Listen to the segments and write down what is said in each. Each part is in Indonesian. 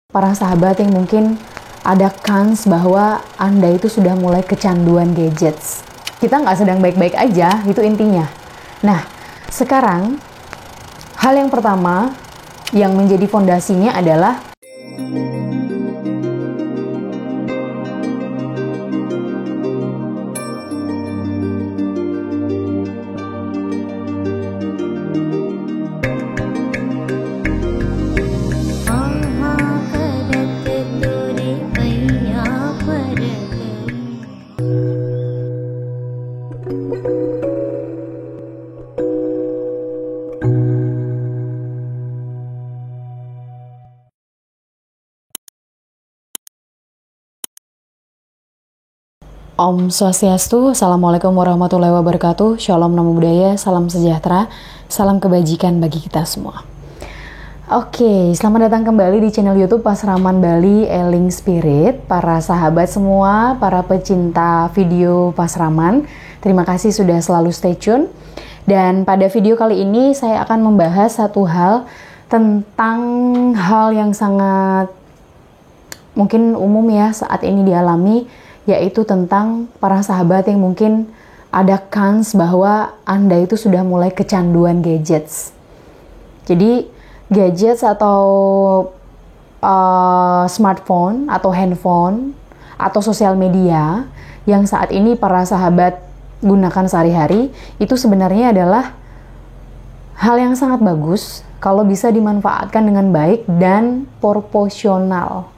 Para sahabat yang mungkin ada kans bahwa Anda itu sudah mulai kecanduan gadgets. Kita nggak sedang baik-baik aja, itu intinya. Nah, sekarang hal yang pertama yang menjadi fondasinya adalah Om Swastiastu, Assalamualaikum warahmatullahi wabarakatuh, Shalom Namo Buddhaya, salam sejahtera, salam kebajikan bagi kita semua. Oke, selamat datang kembali di channel YouTube Pasraman Bali Eling Spirit, para sahabat semua, para pecinta video Pasraman. Terima kasih sudah selalu stay tune. Dan pada video kali ini saya akan membahas satu hal tentang hal yang sangat mungkin umum ya saat ini dialami, yaitu tentang para sahabat yang mungkin ada kans bahwa Anda itu sudah mulai kecanduan gadgets. Jadi gadgets atau smartphone atau handphone atau sosial media yang saat ini para sahabat gunakan sehari-hari itu sebenarnya adalah hal yang sangat bagus kalau bisa dimanfaatkan dengan baik dan proporsional.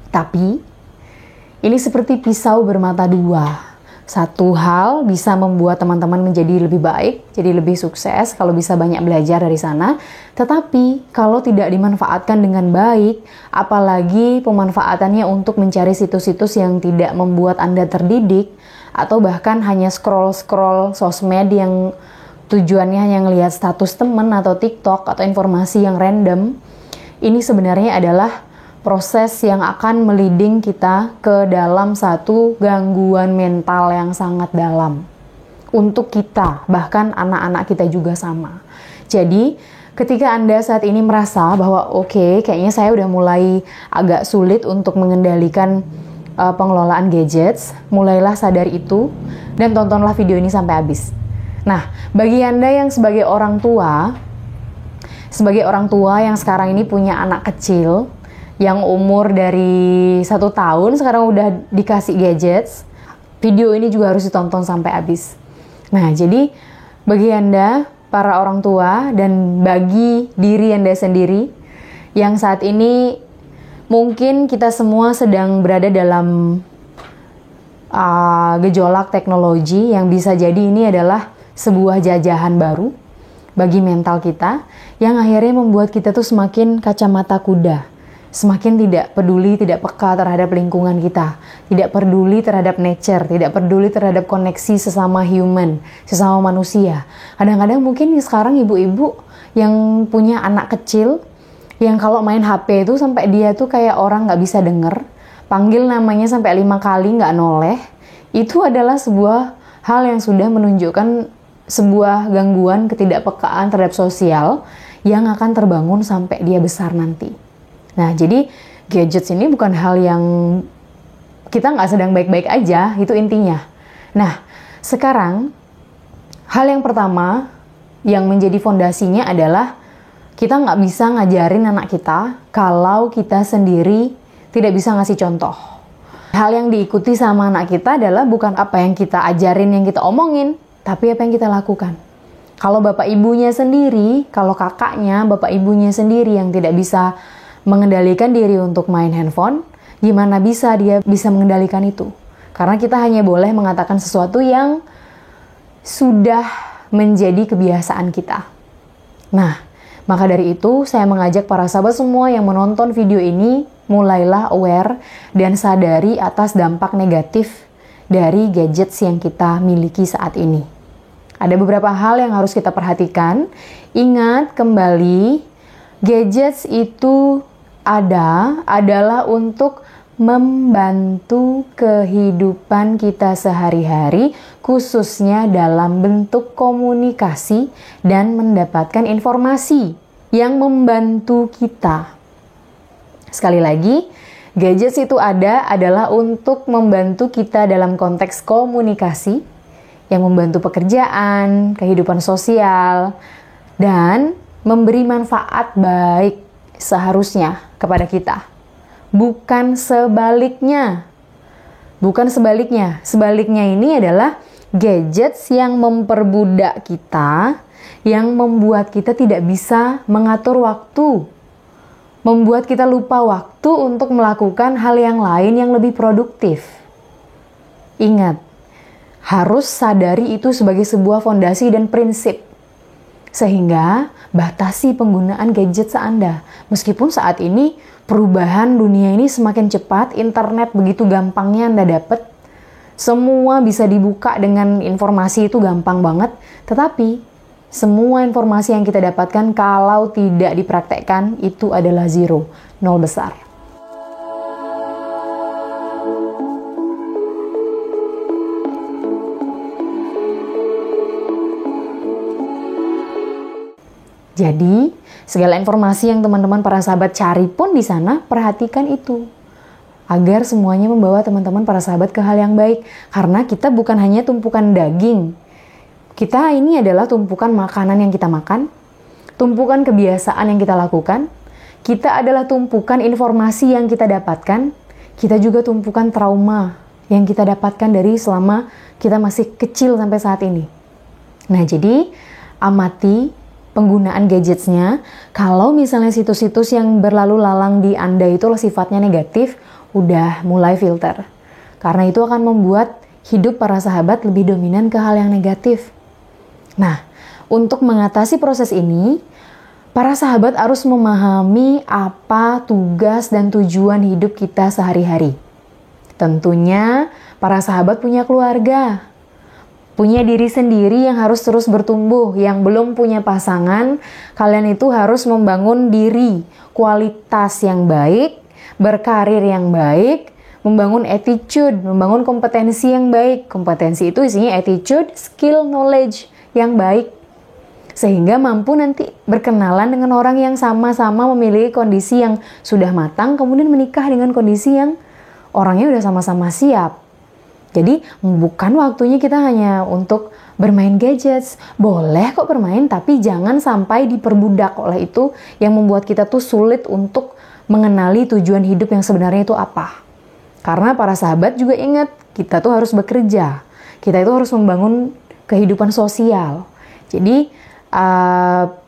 Tapi ini seperti pisau bermata dua. Satu hal bisa membuat teman-teman menjadi lebih baik, jadi lebih sukses kalau bisa banyak belajar dari sana. Tetapi kalau tidak dimanfaatkan dengan baik, apalagi pemanfaatannya untuk mencari situs-situs yang tidak membuat Anda terdidik, atau bahkan hanya scroll-scroll sosmed yang tujuannya hanya ngelihat status teman atau TikTok atau informasi yang random, ini sebenarnya adalah proses yang akan meliding kita ke dalam satu gangguan mental yang sangat dalam. Untuk kita, bahkan anak-anak kita juga sama. Jadi, ketika Anda saat ini merasa bahwa oke, kayaknya saya udah mulai agak sulit untuk mengendalikan pengelolaan gadgets, mulailah sadar itu dan tontonlah video ini sampai habis. Nah, bagi Anda yang sebagai orang tua yang sekarang ini punya anak kecil, yang umur dari 1 tahun sekarang udah dikasih gadgets, video ini juga harus ditonton sampai habis. Nah, jadi bagi Anda, para orang tua, dan bagi diri Anda sendiri, yang saat ini mungkin kita semua sedang berada dalam gejolak teknologi yang bisa jadi ini adalah sebuah jajahan baru bagi mental kita, yang akhirnya membuat kita tuh semakin kacamata kuda. Semakin tidak peduli, tidak peka terhadap lingkungan kita, tidak peduli terhadap nature, tidak peduli terhadap koneksi sesama human, sesama manusia. Kadang-kadang mungkin sekarang ibu-ibu yang punya anak kecil, yang kalau main HP itu sampai dia tuh kayak orang nggak bisa denger, panggil namanya sampai 5 kali nggak noleh, itu adalah sebuah hal yang sudah menunjukkan sebuah gangguan ketidakpekaan terhadap sosial yang akan terbangun sampai dia besar nanti. Nah, jadi gadgets ini bukan hal yang kita nggak sedang baik-baik aja, itu intinya. Nah, sekarang hal yang pertama yang menjadi fondasinya adalah kita nggak bisa ngajarin anak kita kalau kita sendiri tidak bisa ngasih contoh. Hal yang diikuti sama anak kita adalah bukan apa yang kita ajarin, yang kita omongin, tapi apa yang kita lakukan. Kalau bapak ibunya sendiri, kalau kakaknya, bapak ibunya sendiri yang tidak bisa mengendalikan diri untuk main handphone, gimana bisa dia bisa mengendalikan itu? Karena kita hanya boleh mengatakan sesuatu yang sudah menjadi kebiasaan kita. Nah, maka dari itu saya mengajak para sahabat semua yang menonton video ini, mulailah aware dan sadari atas dampak negatif dari gadgets yang kita miliki saat ini. Ada beberapa hal yang harus kita perhatikan. Ingat kembali, gadgets itu adalah untuk membantu kehidupan kita sehari-hari, khususnya dalam bentuk komunikasi dan mendapatkan informasi yang membantu kita. Sekali lagi, gadgets itu adalah untuk membantu kita dalam konteks komunikasi, yang membantu pekerjaan, kehidupan sosial, dan memberi manfaat baik seharusnya kepada kita. Bukan sebaliknya. Bukan sebaliknya. Sebaliknya ini adalah gadgets yang memperbudak kita, yang membuat kita tidak bisa mengatur waktu, membuat kita lupa waktu untuk melakukan hal yang lain yang lebih produktif. Ingat, harus sadari itu sebagai sebuah fondasi dan prinsip. Sehingga batasi penggunaan gadget Anda. Meskipun saat ini perubahan dunia ini semakin cepat, internet begitu gampangnya Anda dapat, semua bisa dibuka dengan informasi itu gampang banget, tetapi semua informasi yang kita dapatkan kalau tidak dipraktekkan itu adalah zero, nol besar. Jadi, segala informasi yang teman-teman para sahabat cari pun di sana, perhatikan itu. Agar semuanya membawa teman-teman para sahabat ke hal yang baik. Karena kita bukan hanya tumpukan daging. Kita ini adalah tumpukan makanan yang kita makan, tumpukan kebiasaan yang kita lakukan, kita adalah tumpukan informasi yang kita dapatkan, kita juga tumpukan trauma yang kita dapatkan dari selama kita masih kecil sampai saat ini. Nah, jadi amati penggunaan gadgetsnya. Kalau misalnya situs-situs yang berlalu lalang di Anda itu sifatnya negatif, udah mulai filter. Karena itu akan membuat hidup para sahabat lebih dominan ke hal yang negatif. Nah, untuk mengatasi proses ini, para sahabat harus memahami apa tugas dan tujuan hidup kita sehari-hari. Tentunya, para sahabat punya keluarga, punya diri sendiri yang harus terus bertumbuh. Yang belum punya pasangan, kalian itu harus membangun diri, kualitas yang baik, berkarir yang baik, membangun attitude, membangun kompetensi yang baik. Kompetensi itu isinya attitude, skill, knowledge yang baik. Sehingga mampu nanti berkenalan dengan orang yang sama-sama memiliki kondisi yang sudah matang, kemudian menikah dengan kondisi yang orangnya udah sama-sama siap. Jadi bukan waktunya kita hanya untuk bermain gadgets. Boleh kok bermain, tapi jangan sampai diperbudak oleh itu yang membuat kita tuh sulit untuk mengenali tujuan hidup yang sebenarnya itu apa. Karena para sahabat juga ingat, kita tuh harus bekerja. Kita itu harus membangun kehidupan sosial. Jadi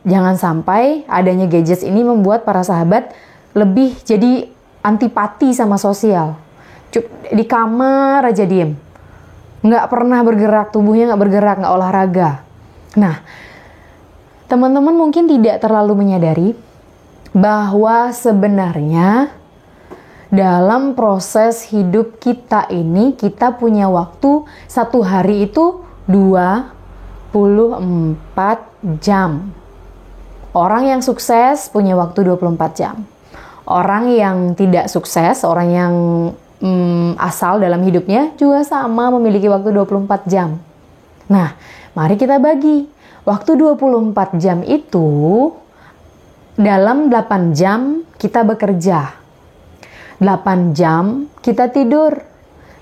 jangan sampai adanya gadgets ini membuat para sahabat lebih jadi antipati sama sosial. Di kamar aja diem, nggak pernah bergerak, tubuhnya nggak bergerak, nggak olahraga. Nah, teman-teman mungkin tidak terlalu menyadari bahwa sebenarnya dalam proses hidup kita ini, kita punya waktu satu hari itu 24 jam. Orang yang sukses punya waktu 24 jam. Orang yang tidak sukses, orang yang asal dalam hidupnya juga sama memiliki waktu 24 jam. Nah, mari kita bagi. Waktu 24 jam itu, dalam 8 jam kita bekerja. 8 jam kita tidur.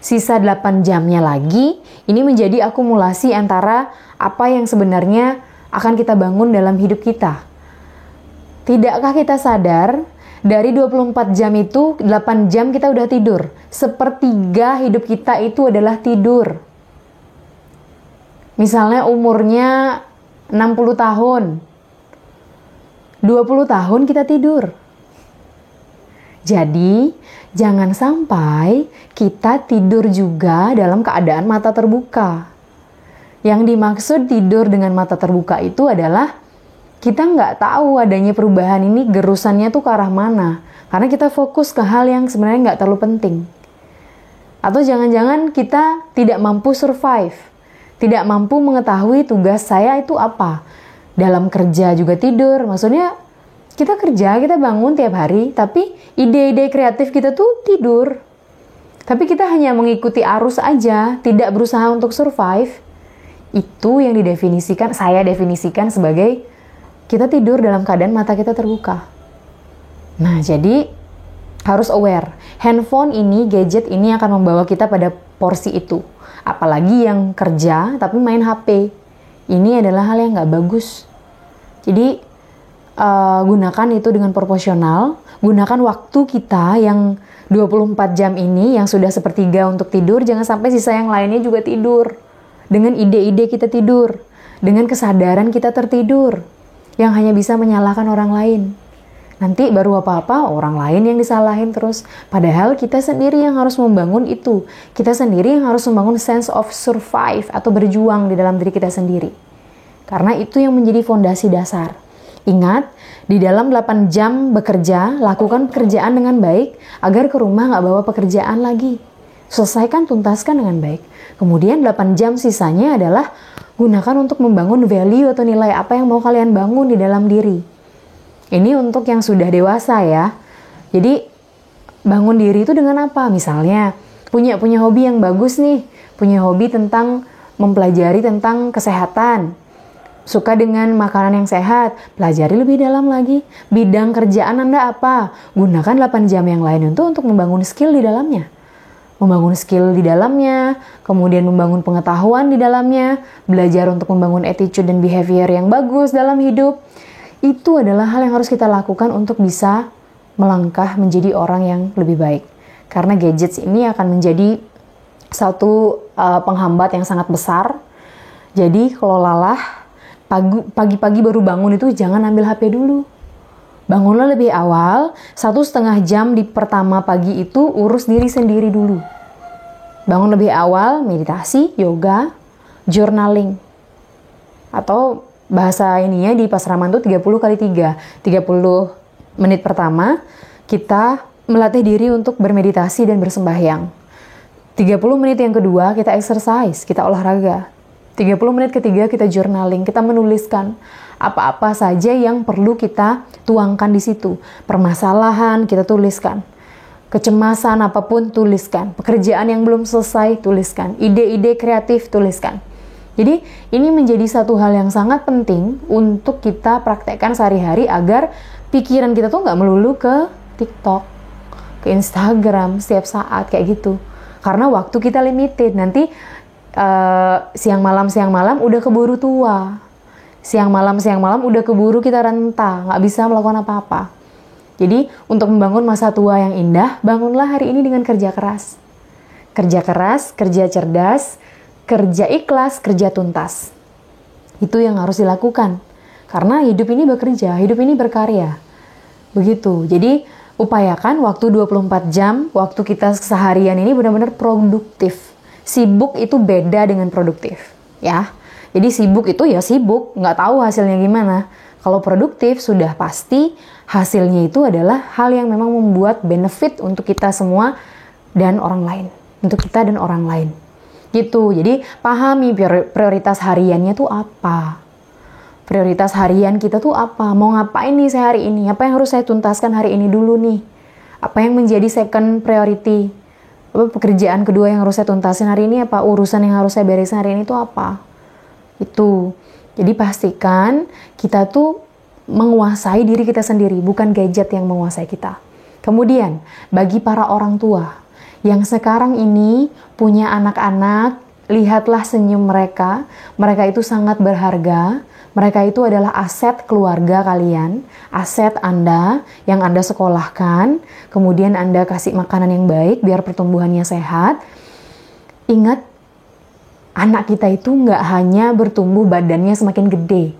Sisa 8 jamnya lagi, ini menjadi akumulasi antara apa yang sebenarnya akan kita bangun dalam hidup kita. Tidakkah kita sadar, dari 24 jam itu, 8 jam kita udah tidur. Sepertiga hidup kita itu adalah tidur. Misalnya umurnya 60 tahun. 20 tahun kita tidur. Jadi, jangan sampai kita tidur juga dalam keadaan mata terbuka. Yang dimaksud tidur dengan mata terbuka itu adalah kita nggak tahu adanya perubahan ini gerusannya tuh ke arah mana. Karena kita fokus ke hal yang sebenarnya nggak terlalu penting. Atau jangan-jangan kita tidak mampu survive. Tidak mampu mengetahui tugas saya itu apa. Dalam kerja juga tidur. Maksudnya kita kerja, kita bangun tiap hari. Tapi ide-ide kreatif kita tuh tidur. Tapi kita hanya mengikuti arus aja. Tidak berusaha untuk survive. Itu yang saya definisikan sebagai kita tidur dalam keadaan mata kita terbuka. Nah, jadi harus aware. Handphone ini, gadget ini akan membawa kita pada porsi itu. Apalagi yang kerja tapi main HP. Ini adalah hal yang nggak bagus. Jadi gunakan itu dengan proporsional. Gunakan waktu kita yang 24 jam ini yang sudah sepertiga untuk tidur. Jangan sampai sisa yang lainnya juga tidur. Dengan ide-ide kita tidur. Dengan kesadaran kita tertidur. Yang hanya bisa menyalahkan orang lain. Nanti baru apa-apa orang lain yang disalahin terus. Padahal kita sendiri yang harus membangun itu. Kita sendiri yang harus membangun sense of survive atau berjuang di dalam diri kita sendiri. Karena itu yang menjadi fondasi dasar. Ingat, di dalam 8 jam bekerja, lakukan pekerjaan dengan baik agar ke rumah nggak bawa pekerjaan lagi. Selesaikan, tuntaskan dengan baik. Kemudian 8 jam sisanya adalah gunakan untuk membangun value atau nilai apa yang mau kalian bangun di dalam diri. Ini untuk yang sudah dewasa ya. Jadi bangun diri itu dengan apa? Misalnya punya hobi yang bagus nih, punya hobi tentang mempelajari tentang kesehatan. Suka dengan makanan yang sehat, pelajari lebih dalam lagi. Bidang kerjaan Anda apa? Gunakan 8 jam yang lain untuk membangun skill di dalamnya. Membangun skill di dalamnya, kemudian membangun pengetahuan di dalamnya, belajar untuk membangun attitude dan behavior yang bagus dalam hidup. Itu adalah hal yang harus kita lakukan untuk bisa melangkah menjadi orang yang lebih baik. Karena gadgets ini akan menjadi satu penghambat yang sangat besar. Jadi kalau lelah, pagi-pagi baru bangun itu jangan ambil HP dulu. Bangunlah lebih awal, 1,5 jam di pertama pagi itu urus diri sendiri dulu. Bangun lebih awal, meditasi, yoga, journaling. Atau bahasa ininya di Pasraman itu 30x3. 30 menit pertama, kita melatih diri untuk bermeditasi dan bersembahyang. 30 menit yang kedua, kita exercise, kita olahraga. 30 menit ketiga, kita journaling, kita menuliskan apa-apa saja yang perlu kita tuangkan di situ. Permasalahan, kita tuliskan. Kecemasan apapun, tuliskan. Pekerjaan yang belum selesai, tuliskan. Ide-ide kreatif, tuliskan. Jadi ini menjadi satu hal yang sangat penting untuk kita praktekkan sehari-hari agar pikiran kita tuh nggak melulu ke TikTok, ke Instagram setiap saat kayak gitu. Karena waktu kita limited, nanti siang malam udah keburu tua. Siang malam udah keburu kita renta, nggak bisa melakukan apa-apa. Jadi untuk membangun masa tua yang indah, bangunlah hari ini dengan kerja keras. Kerja keras, kerja cerdas, kerja ikhlas, kerja tuntas. Itu yang harus dilakukan. Karena hidup ini bekerja, hidup ini berkarya. Begitu. Jadi upayakan waktu 24 jam, waktu kita seharian ini benar-benar produktif. Sibuk itu beda dengan produktif. Ya. Jadi sibuk itu ya sibuk, nggak tahu hasilnya gimana. Kalau produktif sudah pasti hasilnya itu adalah hal yang memang membuat benefit untuk kita semua dan orang lain. Untuk kita dan orang lain. Gitu. Jadi pahami prioritas hariannya tuh apa. Prioritas harian kita tuh apa. Mau ngapain nih saya hari ini. Apa yang harus saya tuntaskan hari ini dulu nih. Apa yang menjadi second priority. Pekerjaan kedua yang harus saya tuntasin hari ini apa. Urusan yang harus saya beresin hari ini tuh apa. Itu. Jadi pastikan kita tuh menguasai diri kita sendiri. Bukan gadget yang menguasai kita. Kemudian bagi para orang tua yang sekarang ini punya anak-anak, lihatlah senyum mereka. Mereka itu sangat berharga. Mereka itu adalah aset keluarga kalian, aset Anda yang Anda sekolahkan. Kemudian Anda kasih makanan yang baik biar pertumbuhannya sehat. Ingat, anak kita itu nggak hanya bertumbuh badannya semakin gede.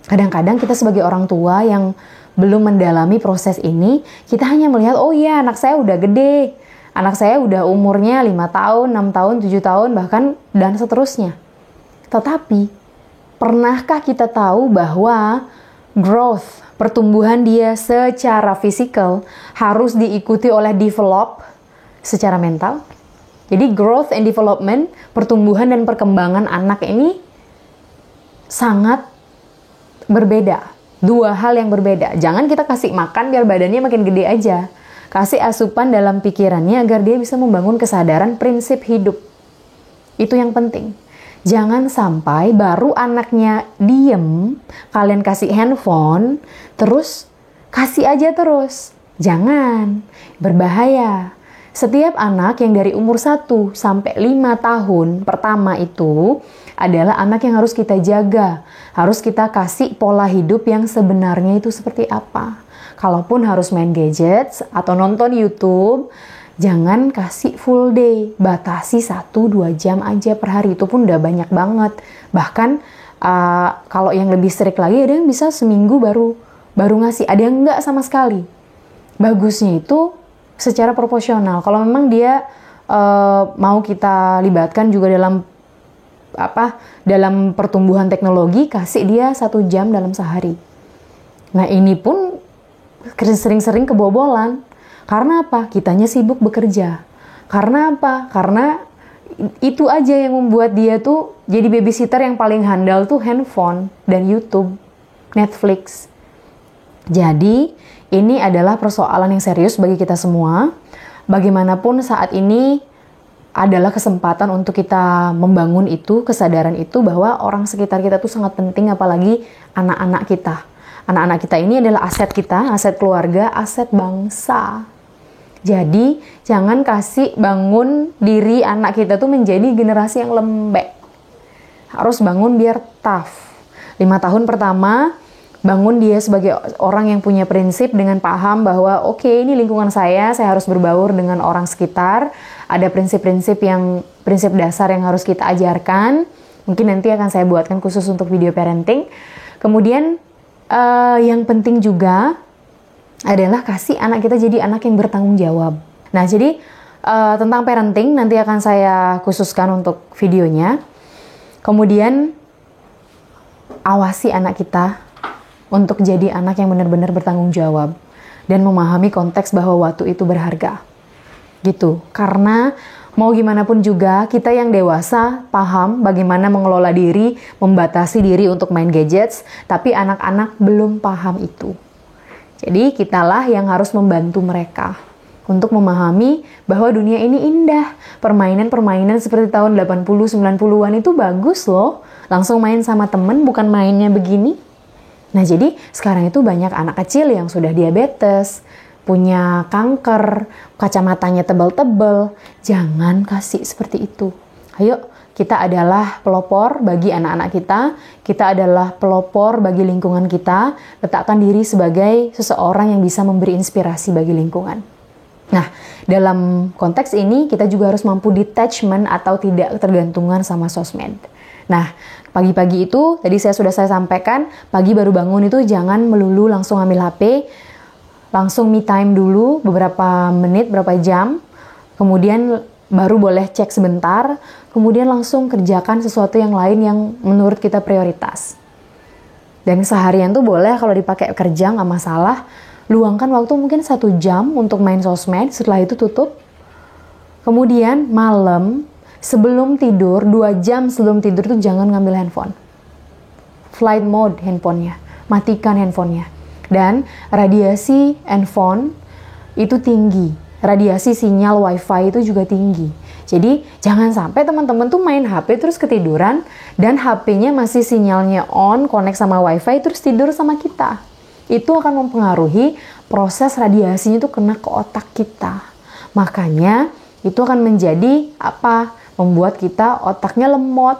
Kadang-kadang kita sebagai orang tua yang belum mendalami proses ini, kita hanya melihat, oh iya anak saya udah gede. Anak saya udah umurnya 5 tahun, 6 tahun, 7 tahun, bahkan dan seterusnya. Tetapi, pernahkah kita tahu bahwa growth, pertumbuhan dia secara fisikal harus diikuti oleh develop secara mental? Jadi growth and development, pertumbuhan dan perkembangan anak ini sangat berbeda. Dua hal yang berbeda. Jangan kita kasih makan biar badannya makin gede aja. Kasih asupan dalam pikirannya agar dia bisa membangun kesadaran prinsip hidup. Itu yang penting. Jangan sampai baru anaknya diem, kalian kasih handphone, terus kasih aja terus. Jangan, berbahaya. Setiap anak yang dari umur 1 sampai 5 tahun pertama itu adalah anak yang harus kita jaga. Harus kita kasih pola hidup yang sebenarnya itu seperti apa. Kalaupun harus main gadgets atau nonton YouTube, jangan kasih full day. Batasi 1-2 jam aja per hari. Itu pun udah banyak banget. Bahkan kalau yang lebih strict lagi, ada yang bisa seminggu baru ngasih. Ada yang enggak sama sekali. Bagusnya itu secara proporsional. Kalau memang dia mau kita libatkan juga dalam pertumbuhan teknologi, kasih dia 1 jam dalam sehari. Nah ini pun sering-sering kebobolan. Karena apa? Kitanya sibuk bekerja. Karena apa? Karena itu aja yang membuat dia tuh jadi babysitter yang paling handal tuh handphone dan YouTube, Netflix. Jadi ini adalah persoalan yang serius bagi kita semua. Bagaimanapun saat ini adalah kesempatan untuk kita membangun itu, kesadaran itu bahwa orang sekitar kita tuh sangat penting, apalagi anak-anak kita. Anak-anak kita ini adalah aset kita, aset keluarga, aset bangsa. Jadi jangan kasih bangun diri anak kita tuh menjadi generasi yang lembek. Harus bangun biar tough. 5 tahun pertama, bangun dia sebagai orang yang punya prinsip dengan paham bahwa oke, ini lingkungan saya harus berbaur dengan orang sekitar. Ada prinsip-prinsip dasar yang harus kita ajarkan. Mungkin nanti akan saya buatkan khusus untuk video parenting. Kemudian yang penting juga adalah kasih anak kita jadi anak yang bertanggung jawab. Nah, jadi tentang parenting nanti akan saya khususkan untuk videonya. Kemudian awasi anak kita untuk jadi anak yang benar-benar bertanggung jawab dan memahami konteks bahwa waktu itu berharga. Gitu. Karena mau gimana pun juga kita yang dewasa paham bagaimana mengelola diri, membatasi diri untuk main gadgets, tapi anak-anak belum paham itu. Jadi kitalah yang harus membantu mereka untuk memahami bahwa dunia ini indah. Permainan-permainan seperti tahun 80-90-an itu bagus loh. Langsung main sama temen, bukan mainnya begini. Nah jadi sekarang itu banyak anak kecil yang sudah diabetes, punya kanker, kacamatanya tebal-tebal. Jangan kasih seperti itu. Ayo, kita adalah pelopor bagi anak-anak kita adalah pelopor bagi lingkungan kita, letakkan diri sebagai seseorang yang bisa memberi inspirasi bagi lingkungan. Nah, dalam konteks ini kita juga harus mampu detachment atau tidak ketergantungan sama sosmed. Nah, pagi-pagi itu tadi sudah saya sampaikan, pagi baru bangun itu jangan melulu langsung ambil HP, langsung me time dulu beberapa menit, berapa jam, kemudian baru boleh cek sebentar, kemudian langsung kerjakan sesuatu yang lain yang menurut kita prioritas. Dan seharian tuh boleh kalau dipakai kerja nggak masalah, luangkan waktu mungkin 1 jam untuk main sosmed, setelah itu tutup. Kemudian malam, sebelum tidur, 2 jam sebelum tidur tuh jangan ngambil handphone. Flight mode handphonenya, matikan handphonenya. Dan radiasi handphone itu tinggi. Radiasi sinyal wifi itu juga tinggi. Jadi jangan sampai teman-teman tuh main HP terus ketiduran dan HP-nya masih sinyalnya on, connect sama wifi terus tidur sama kita. Itu akan mempengaruhi proses radiasinya itu kena ke otak kita. Makanya itu akan menjadi apa? Membuat kita otaknya lemot,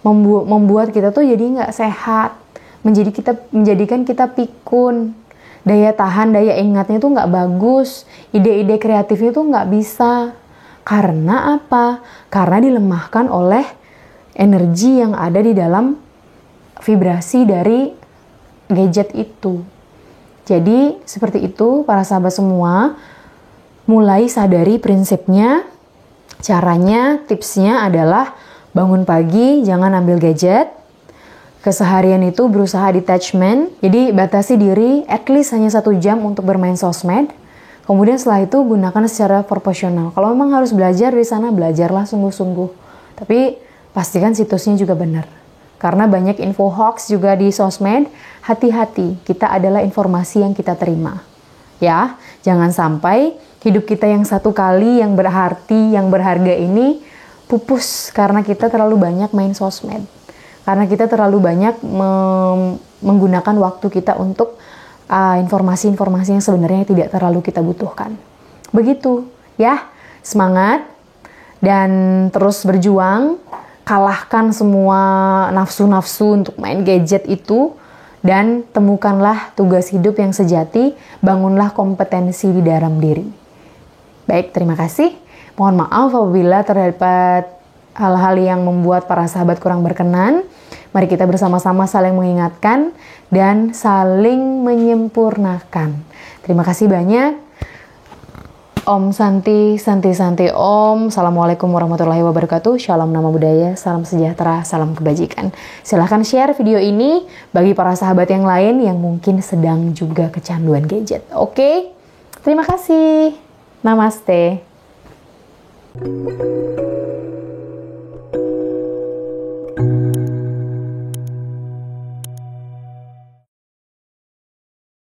membuat kita tuh jadi nggak sehat, menjadikan kita pikun. Daya tahan, daya ingatnya tuh nggak bagus, ide-ide kreatifnya tuh nggak bisa. Karena apa? Karena dilemahkan oleh energi yang ada di dalam vibrasi dari gadget itu. Jadi seperti itu para sahabat semua, mulai sadari prinsipnya, caranya, tipsnya adalah bangun pagi, jangan ambil gadget. Keseharian itu berusaha detachment, jadi batasi diri at least hanya 1 jam untuk bermain sosmed. Kemudian setelah itu gunakan secara proporsional. Kalau memang harus belajar di sana, belajarlah sungguh-sungguh. Tapi pastikan situsnya juga benar. Karena banyak info hoax juga di sosmed, hati-hati, kita adalah informasi yang kita terima. Ya, jangan sampai hidup kita yang satu kali, yang berarti, yang berharga ini pupus karena kita terlalu banyak main sosmed. Karena kita terlalu banyak menggunakan waktu kita untuk informasi-informasi yang sebenarnya tidak terlalu kita butuhkan. Begitu ya, semangat dan terus berjuang, kalahkan semua nafsu-nafsu untuk main gadget itu, dan temukanlah tugas hidup yang sejati, bangunlah kompetensi di dalam diri. Baik, terima kasih. Mohon maaf apabila terdapat hal-hal yang membuat para sahabat kurang berkenan. Mari kita bersama-sama saling mengingatkan dan saling menyempurnakan. Terima kasih banyak. Om Santi, Santi Santi Om. Assalamualaikum warahmatullahi wabarakatuh. Shalom nama budaya, salam sejahtera, salam kebajikan. Silahkan share video ini bagi para sahabat yang lain yang mungkin sedang juga kecanduan gadget. Oke? Terima kasih. Namaste.